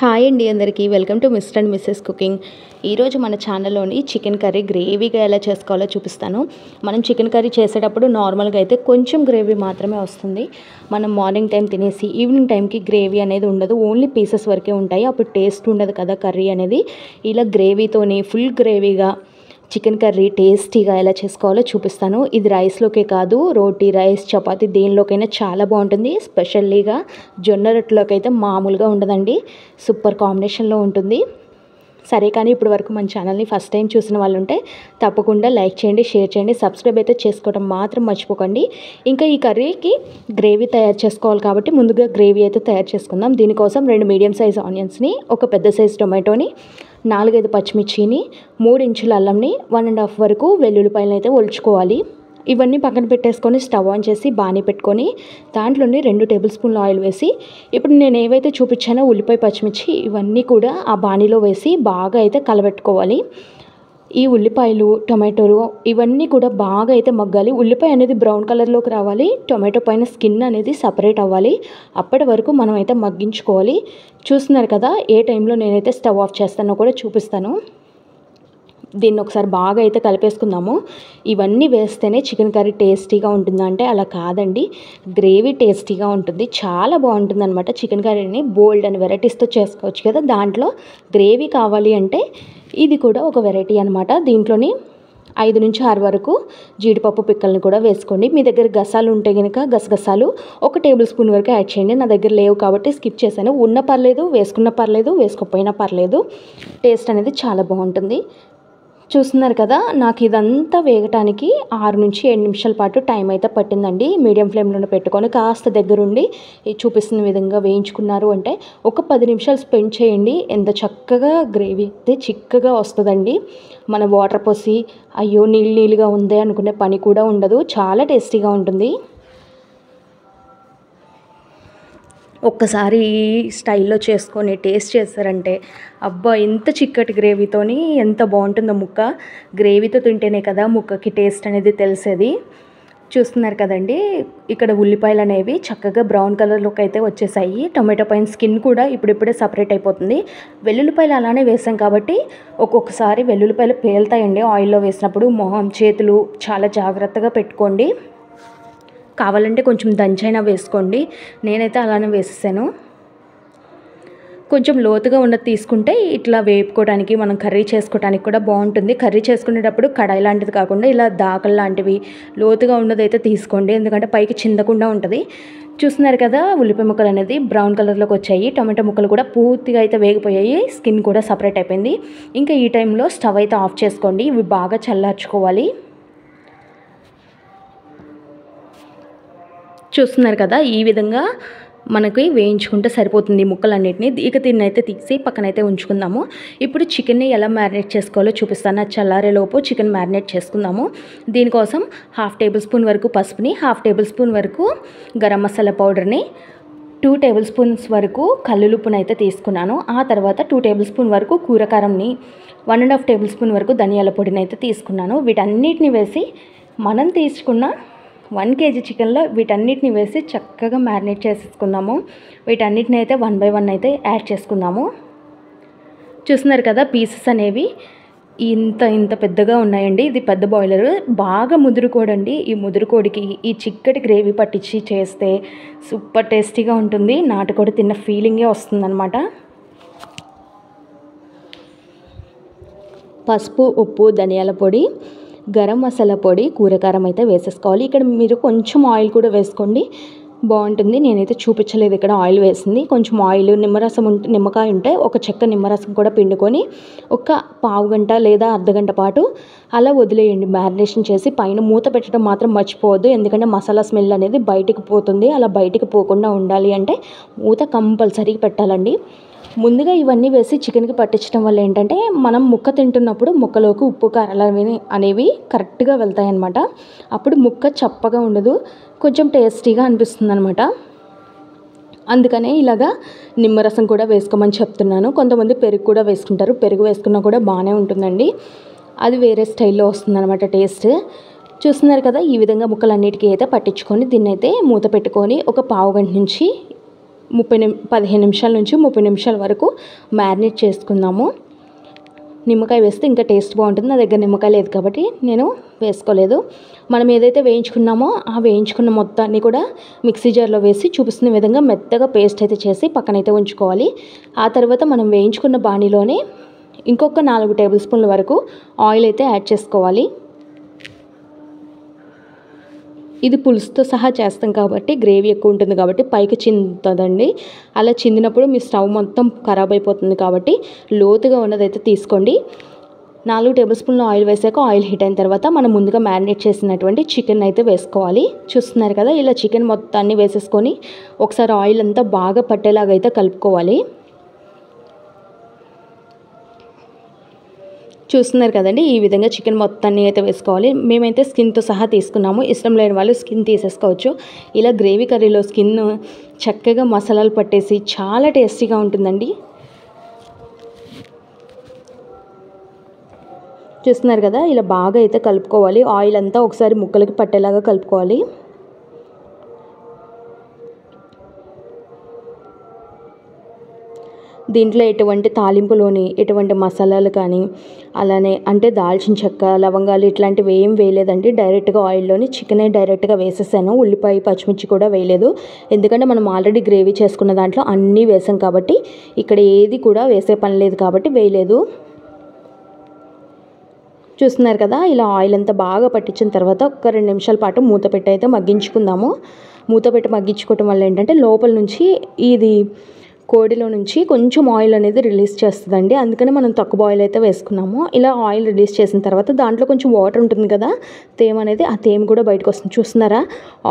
Hi అండి అందరికీ welcome to Mr and Mrs Cooking. ఈరోజు మన ఛానల్లోని చికెన్ కర్రీ గ్రేవీగా ఎలా చేసుకోవాలో చూపిస్తాను. మనం చికెన్ కర్రీ చేసేటప్పుడు నార్మల్గా అయితే కొంచెం గ్రేవీ మాత్రమే వస్తుంది. మనం మార్నింగ్ టైం తినేసి ఈవినింగ్ టైంకి గ్రేవీ అనేది ఉండదు, ఓన్లీ పీసెస్ వరకే ఉంటాయి. అప్పుడు టేస్ట్ ఉండదు కదా కర్రీ అనేది. ఇలా గ్రేవీతోని ఫుల్ గ్రేవీగా చికెన్ కర్రీ టేస్టీగా ఎలా చేసుకోవాలో చూపిస్తాను. ఇది రైస్లోకే కాదు, రోటీ, రైస్, చపాతీ దేనిలోకైనా చాలా బాగుంటుంది. స్పెషల్లీగా జొన్న రొట్టెలోకి అయితే మామూలుగా ఉండదండి, సూపర్ కాంబినేషన్లో ఉంటుంది. సరే కానీ ఇప్పటి వరకు మన ఛానల్ని ఫస్ట్ టైం చూసిన వాళ్ళు ఉంటే తప్పకుండా లైక్ చేయండి, షేర్ చేయండి, సబ్స్క్రైబ్ అయితే చేసుకోవడం మాత్రం మర్చిపోకండి. ఇంకా ఈ కర్రీకి గ్రేవీ తయారు చేసుకోవాలి కాబట్టి ముందుగా గ్రేవీ అయితే తయారు చేసుకుందాం. దీనికోసం 2 మీడియం సైజ్ ఆనియన్స్ని, ఒక పెద్ద సైజ్ టొమాటోని, 4-5 పచ్చిమిర్చిని, 3 ఇంచుల అల్లంని, 1.5 వరకు వెల్లుల్లిపాయలను అయితే ఒలుచుకోవాలి. ఇవన్నీ పక్కన పెట్టేసుకొని స్టవ్ ఆన్ చేసి బాణీ పెట్టుకొని దాంట్లోని 2 టేబుల్ స్పూన్ల ఆయిల్ వేసి, ఇప్పుడు నేను ఏవైతే చూపించానో ఉల్లిపాయ, పచ్చిమిర్చి ఇవన్నీ కూడా ఆ బాణీలో వేసి బాగా అయితే కలబెట్టుకోవాలి. ఈ ఉల్లిపాయలు, టొమాటోలు ఇవన్నీ కూడా బాగా అయితే మగ్గాలి. ఉల్లిపాయ అనేది బ్రౌన్ కలర్లోకి రావాలి, టొమాటో పైన స్కిన్ అనేది సపరేట్ అవ్వాలి. అప్పటి వరకు మనం అయితే మగ్గించుకోవాలి. చూస్తున్నారు కదా, ఏ టైంలో నేనైతే స్టవ్ ఆఫ్ చేస్తానో కూడా చూపిస్తాను. దీన్ని ఒకసారి బాగా అయితే కలిపేసుకుందాము. ఇవన్నీ వేస్తేనే చికెన్ కర్రీ టేస్టీగా ఉంటుందా అంటే అలా కాదండి, గ్రేవీ టేస్టీగా ఉంటుంది, చాలా బాగుంటుంది అనమాట. చికెన్ కర్రీని బోల్డ్ అని వెరైటీస్తో చేసుకోవచ్చు కదా, దాంట్లో గ్రేవీ కావాలి అంటే ఇది కూడా ఒక వెరైటీ అనమాట. దీంట్లోని 5-6 వరకు జీడిపప్పు పిక్కల్ని కూడా వేసుకోండి. మీ దగ్గర గసాలు ఉంటే కనుక గసగసాలు 1 టేబుల్ స్పూన్ వరకు యాడ్ చేయండి. నా దగ్గర లేవు కాబట్టి స్కిప్ చేశాను. ఉన్న పర్లేదు, వేసుకున్న పర్లేదు, వేసుకోకపోయినా పర్లేదు, టేస్ట్ అనేది చాలా బాగుంటుంది. చూస్తున్నారు కదా, నాకు ఇదంతా వేగటానికి 6-7 నిమిషాల పాటు టైం అయితే పట్టిందండి. మీడియం ఫ్లేమ్లోనే పెట్టుకొని కాస్త దగ్గరుండి చూపిస్తున్న విధంగా వేయించుకున్నారు అంటే ఒక 10 నిమిషాలు స్పెండ్ చేయండి. ఎంత చక్కగా గ్రేవీ అయితే చిక్కగా వస్తుందండి. మన వాటర్ పోసి అయ్యో నీళ్ళుగా ఉందే అనుకునే పని కూడా ఉండదు, చాలా టేస్టీగా ఉంటుంది. ఒక్కసారి ఈ స్టైల్లో చేసుకొని టేస్ట్ చేస్తారంటే అబ్బా, ఎంత చిక్కటి గ్రేవీతోని ఎంత బాగుంటుందో ముక్క. గ్రేవీతో తింటేనే కదా ముక్కకి టేస్ట్ అనేది తెలిసేది. చూస్తున్నారు కదండి, ఇక్కడ ఉల్లిపాయలు అనేవి చక్కగా బ్రౌన్ కలర్లోకి అయితే వచ్చేసాయి. టొమాటో పైన స్కిన్ కూడా ఇప్పుడిప్పుడే సపరేట్ అయిపోతుంది. వెల్లుల్లిపాయలు అలానే వేసాం కాబట్టి ఒక్కొక్కసారి వెల్లుల్లిపాయలు పేలుతాయండి ఆయిల్లో వేసినప్పుడు. మొహం, చేతులు చాలా జాగ్రత్తగా పెట్టుకోండి. కావాలంటే కొంచెం దంచైనా వేసుకోండి, నేనైతే అలానే వేసేసాను. కొంచెం లోతుగా ఉన్నది తీసుకుంటే ఇట్లా వేపుకోవడానికి, మనం కర్రీ చేసుకోవడానికి కూడా బాగుంటుంది. కర్రీ చేసుకునేటప్పుడు కడాయి లాంటిది కాకుండా ఇలా దాకలు లాంటివి లోతుగా ఉన్నదైతే తీసుకోండి, ఎందుకంటే పైకి చిందకుండా ఉంటుంది. చూస్తున్నారు కదా, ఉల్లిపాయ ముక్కలు అనేది బ్రౌన్ కలర్లోకి వచ్చాయి. టొమాటో ముక్కలు కూడా పూర్తిగా అయితే వేగిపోయాయి, స్కిన్ కూడా సపరేట్ అయిపోయింది. ఇంకా ఈ టైంలో స్టవ్ అయితే ఆఫ్ చేసుకోండి. ఇవి బాగా చల్లార్చుకోవాలి. చూస్తున్నారు కదా, ఈ విధంగా మనకి వేయించుకుంటే సరిపోతుంది ముక్కలన్నిటిని. ఇక దీన్ని అయితే తీసి పక్కనైతే ఉంచుకుందాము. ఇప్పుడు చికెన్ని ఎలా మ్యారినేట్ చేసుకోవాలో చూపిస్తాను. అది చల్లారేలోపు చికెన్ మ్యారినేట్ చేసుకుందాము. దీనికోసం 1/2 టేబుల్ స్పూన్ వరకు పసుపుని, 1/2 టేబుల్ స్పూన్ వరకు గరం మసాలా పౌడర్ని, 2 టేబుల్ స్పూన్స్ వరకు కల్లులుప్పును అయితే తీసుకున్నాను. ఆ తర్వాత 2 టేబుల్ స్పూన్ వరకు కూరకారంని, 1.5 టేబుల్ స్పూన్ వరకు ధనియాల పొడిని అయితే తీసుకున్నాను. వీటన్నిటిని వేసి మనం తీసుకున్న 1 kg చికెన్లో వీటన్నిటిని వేసి చక్కగా మ్యారినేట్ చేసేసుకుందాము. వీటన్నిటిని అయితే 1 by 1 అయితే యాడ్ చేసుకుందాము. చూస్తున్నారు కదా, పీసెస్ అనేవి ఇంత పెద్దగా ఉన్నాయండి. ఇది పెద్ద బాయిలర్, బాగా ముదురుకోడండి. ఈ ముదురుకోడికి ఈ చిక్కటి గ్రేవీ పట్టించి చేస్తే సూపర్ టేస్టీగా ఉంటుంది. నాటుకోడి తిన్న ఫీలింగే వస్తుందన్నమాట. పసుపు, ఉప్పు, ధనియాల పొడి, గరం మసాలా పొడి, కూరకారం అయితే వేసేసుకోవాలి. ఇక్కడ మీరు కొంచెం ఆయిల్ కూడా వేసుకోండి, బాగుంటుంది. నేనైతే చూపించలేదు ఇక్కడ ఆయిల్ వేసింది. కొంచెం ఆయిల్, నిమ్మరసం నిమ్మకాయ ఉంటే ఒక చెక్క నిమ్మరసం కూడా పిండుకొని ఒక పావు గంట లేదా అర్ధగంట పాటు అలా వదిలేయండి మ్యారినేషన్ చేసి. పైన మూత పెట్టడం మాత్రం మర్చిపోవద్దు, ఎందుకంటే మసాలా స్మెల్ అనేది బయటికి పోతుంది. అలా బయటికి పోకుండా ఉండాలి అంటే మూత కంపల్సరీగా పెట్టాలండి. ముందుగా ఇవన్నీ వేసి చికెన్కి పట్టించడం వల్ల ఏంటంటే మనం ముక్క తింటున్నప్పుడు ముక్కలోకి ఉప్పు, కారాలు అనేవి కరెక్ట్గా వెళ్తాయన్నమాట. అప్పుడు ముక్క చప్పగా ఉండదు, కొంచెం టేస్టీగా అనిపిస్తుంది అనమాట. అందుకనే ఇలాగా నిమ్మరసం కూడా వేసుకోమని చెప్తున్నాను. కొంతమంది పెరుగు కూడా వేసుకుంటారు, పెరుగు వేసుకున్నా కూడా బాగానే ఉంటుందండి, అది వేరే స్టైల్లో వస్తుందన్నమాట టేస్ట్. చూస్తున్నారు కదా, ఈ విధంగా ముక్కలన్నిటికీ అయితే పట్టించుకొని దీన్ని అయితే మూత పెట్టుకొని ఒక పావు గంట నుంచి 15 నిమిషాల నుంచి 30 నిమిషాల వరకు మ్యారినేట్ చేసుకుందాము. నిమ్మకాయ వేస్తే ఇంకా టేస్ట్ బాగుంటుంది. నా దగ్గర నిమ్మకాయ లేదు కాబట్టి నేను వేసుకోలేదు. మనం ఏదైతే వేయించుకున్నామో ఆ వేయించుకున్న మొత్తాన్ని కూడా మిక్సీ జార్లో వేసి చూపిస్తున్న విధంగా మెత్తగా పేస్ట్ అయితే చేసి పక్కనైతే ఉంచుకోవాలి. ఆ తర్వాత మనం వేయించుకున్న బాణీలోనే ఇంకొక 4 టేబుల్ స్పూన్ల వరకు ఆయిల్ అయితే యాడ్ చేసుకోవాలి. ఇది పులుసుతో సహా చేస్తాం కాబట్టి గ్రేవీ ఎక్కువ ఉంటుంది కాబట్టి పైకి చిందుతుందండి. అలా చిందినప్పుడు మీ స్టవ్ మొత్తం ఖరాబ్ అయిపోతుంది కాబట్టి లోతుగా ఉన్నదైతే తీసుకోండి. 4 టేబుల్ స్పూన్ల ఆయిల్ వేసాక ఆయిల్ హీట్ అయిన తర్వాత మనం ముందుగా మ్యారినేట్ చేసినటువంటి చికెన్ అయితే వేసుకోవాలి. చూస్తున్నారు కదా, ఇలా చికెన్ మొత్తాన్ని వేసేసుకొని ఒకసారి ఆయిల్ అంతా బాగా పట్టేలాగా అయితే కలుపుకోవాలి. చూస్తున్నారు కదండి, ఈ విధంగా చికెన్ మొత్తాన్ని అయితే వేసుకోవాలి. మేమైతే స్కిన్తో సహా తీసుకున్నాము. ఇష్టం లేని వాళ్ళు స్కిన్ తీసేసుకోవచ్చు. ఇలా గ్రేవీ కర్రీలో స్కిన్ చక్కగా మసాలాలు పట్టేసి చాలా టేస్టీగా ఉంటుందండి. చూస్తున్నారు కదా, ఇలా బాగా అయితే కలుపుకోవాలి. ఆయిల్ అంతా ఒకసారి ముక్కలకి పట్టేలాగా కలుపుకోవాలి. దీంట్లో ఎటువంటి తాలింపులోని ఎటువంటి మసాలాలు కానీ అలానే అంటే దాల్చిన చెక్క, లవంగాలు ఇట్లాంటివి ఏం వేయలేదండి. డైరెక్ట్గా ఆయిల్లోని చికెనే డైరెక్ట్గా వేసేసాను. ఉల్లిపాయ, పచ్చిమిర్చి కూడా వేయలేదు. ఎందుకంటే మనం ఆల్రెడీ గ్రేవీ చేసుకున్న దాంట్లో అన్నీ వేసాం కాబట్టి ఇక్కడ ఏది కూడా వేసే పని లేదు కాబట్టి వేయలేదు. చూస్తున్నారు కదా, ఇలా ఆయిల్ అంతా బాగా పట్టించిన తర్వాత ఒక 2 నిమిషాల పాటు మూత పెట్టి అయితే మగ్గించుకుందాము. మూత పెట్టి మగ్గించుకోవటం వల్ల ఏంటంటే లోపల నుంచి ఇది కోడిలో నుంచి కొంచెం ఆయిల్ అనేది రిలీజ్ చేస్తుందండి. అందుకని మనం తక్కువ ఆయిల్ అయితే వేసుకున్నాము. ఇలా ఆయిల్ రిలీజ్ చేసిన తర్వాత దాంట్లో కొంచెం వాటర్ ఉంటుంది కదా, తేమ అనేది, ఆ తేమ కూడా బయటకు వస్తుంది. చూస్తున్నారా,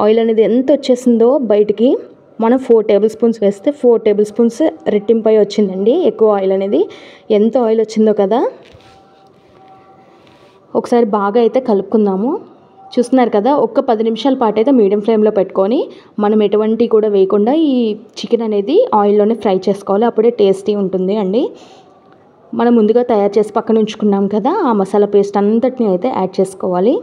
ఆయిల్ అనేది ఎంత వచ్చేసిందో బయటికి. మనం 4 టేబుల్ స్పూన్స్ వేస్తే 4 టేబుల్ స్పూన్స్ రెట్టింపై వచ్చిందండి ఎక్కువ ఆయిల్ అనేది. ఎంత ఆయిల్ వచ్చిందో కదా. ఒకసారి బాగా అయితే కలుపుకుందాము. చూస్తున్నారు కదా, ఒక్క 10 నిమిషాల పాటు అయితే మీడియం ఫ్లేమ్లో పెట్టుకొని మనం ఎటువంటి కూడా వేయకుండా ఈ చికెన్ అనేది ఆయిల్లోనే ఫ్రై చేసుకోవాలి. అప్పుడే టేస్టీ ఉంటుంది అండి. మనం ముందుగా తయారు చేసి పక్కన ఉంచుకున్నాం కదా, ఆ మసాలా పేస్ట్ అంతటిని అయితే యాడ్ చేసుకోవాలి.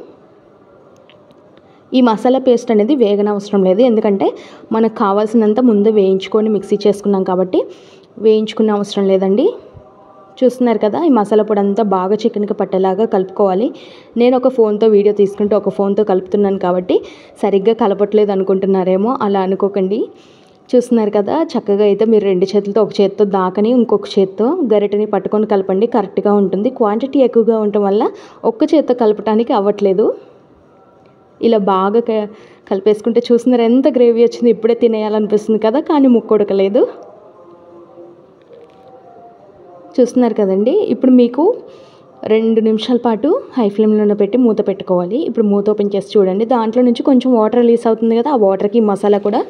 ఈ మసాలా పేస్ట్ అనేది వేగనవసరం లేదు, ఎందుకంటే మనకు కావాల్సినంత ముందు వేయించుకొని మిక్సీ చేసుకున్నాం కాబట్టి వేయించుకునే అవసరం లేదండి. చూస్తున్నారు కదా, ఈ మసాలా పొడి అంతా బాగా చికెన్కి పట్టేలాగా కలుపుకోవాలి. నేను ఒక ఫోన్తో వీడియో తీసుకుంటూ ఒక ఫోన్తో కలుపుతున్నాను కాబట్టి సరిగ్గా కలపట్లేదు అనుకుంటున్నారేమో, అలా అనుకోకండి. చూస్తున్నారు కదా, చక్కగా అయితే మీరు 2 చేతులతో, ఒక చేతితో దాకని ఇంకొక చేతితో గరిటెని పట్టుకొని కలపండి, కరెక్ట్గా ఉంటుంది. క్వాంటిటీ ఎక్కువగా ఉండటం వల్ల ఒక్క చేతితో కలపడానికి అవ్వట్లేదు. ఇలా బాగా కలిపేసుకుంటే చూస్తున్నారు ఎంత గ్రేవీ వచ్చింది. ఇప్పుడే తినేయాలనిపిస్తుంది కదా, కానీ ముక్క ఉడకలేదు. చూస్తున్నారు కదండి, ఇప్పుడు మీకు 2 నిమిషాల పాటు హై ఫ్లేమ్లో పెట్టి మూత పెట్టుకోవాలి. ఇప్పుడు మూత ఓపెన్ చేసి చూడండి, దాంట్లో నుంచి కొంచెం వాటర్ రిలీజ్ అవుతుంది కదా, ఆ వాటర్కి మసాలా కూడా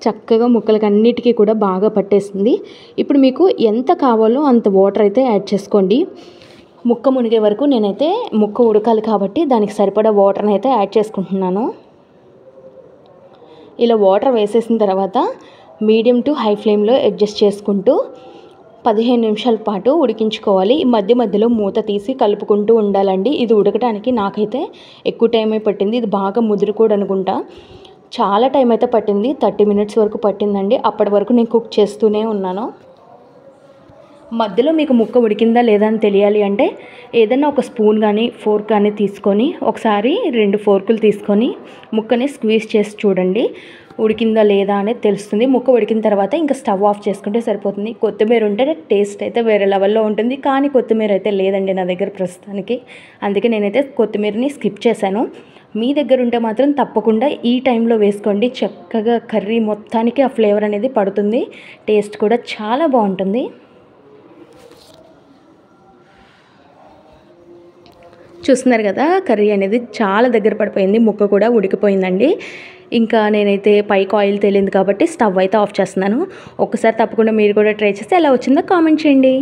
చక్కగా ముక్కలకి అన్నిటికీ కూడా బాగా పట్టేసింది. ఇప్పుడు మీకు ఎంత కావాలో అంత వాటర్ అయితే యాడ్ చేసుకోండి. ముక్క మునిగే వరకు నేనైతే ముక్క ఉడకాలి కాబట్టి దానికి సరిపడా వాటర్ని అయితే యాడ్ చేసుకుంటున్నాను. ఇలా వాటర్ వేసేసిన తర్వాత మీడియం టు హై ఫ్లేమ్లో అడ్జస్ట్ చేసుకుంటూ 15 నిమిషాల పాటు ఉడికించుకోవాలి. మధ్య మధ్యలో మూత తీసి కలుపుకుంటూ ఉండాలండి. ఇది ఉడకడానికి నాకైతే ఎక్కువ టైం పట్టింది. ఇది బాగా ముదురుకోడు అనుకుంటా. చాలా టైం అయితే పట్టింది, 30 మినిట్స్ వరకు పట్టిందండి. అప్పటి వరకు నేను కుక్ చేస్తూనే ఉన్నాను. మధ్యలో మీకు ముక్క ఉడికిందా లేదా అని తెలియాలి అంటే ఏదైనా ఒక స్పూన్ కానీ ఫోర్క్ కానీ తీసుకొని ఒకసారి 2 ఫోర్కులు తీసుకొని ముక్కని స్క్వీజ్ చేసి చూడండి, ఉడికిందా లేదా అనేది తెలుస్తుంది. ముక్క ఉడికిన తర్వాత ఇంకా స్టవ్ ఆఫ్ చేసుకుంటే సరిపోతుంది. కొత్తిమీర ఉంటే టేస్ట్ అయితే వేరే లెవెల్లో ఉంటుంది, కానీ కొత్తిమీర అయితే లేదండి నా దగ్గర ప్రస్తుతానికి. అందుకే నేనైతే కొత్తిమీరని స్కిప్ చేశాను. మీ దగ్గర ఉంటే మాత్రం తప్పకుండా ఈ టైంలో వేసుకోండి. చక్కగా కర్రీ మొత్తానికి ఆ ఫ్లేవర్ అనేది పడుతుంది, టేస్ట్ కూడా చాలా బాగుంటుంది. చూస్తున్నారు కదా, కర్రీ అనేది చాలా దగ్గర పడిపోయింది, ముక్క కూడా ఉడికిపోయిందండి. ఇంకా నేనైతే పైకి ఆయిల్ తేలింది కాబట్టి స్టవ్ అయితే ఆఫ్ చేస్తున్నాను. ఒక్కసారి తప్పకుండా మీరు కూడా ట్రై చేస్తే ఎలా వచ్చిందో కామెంట్ చేయండి.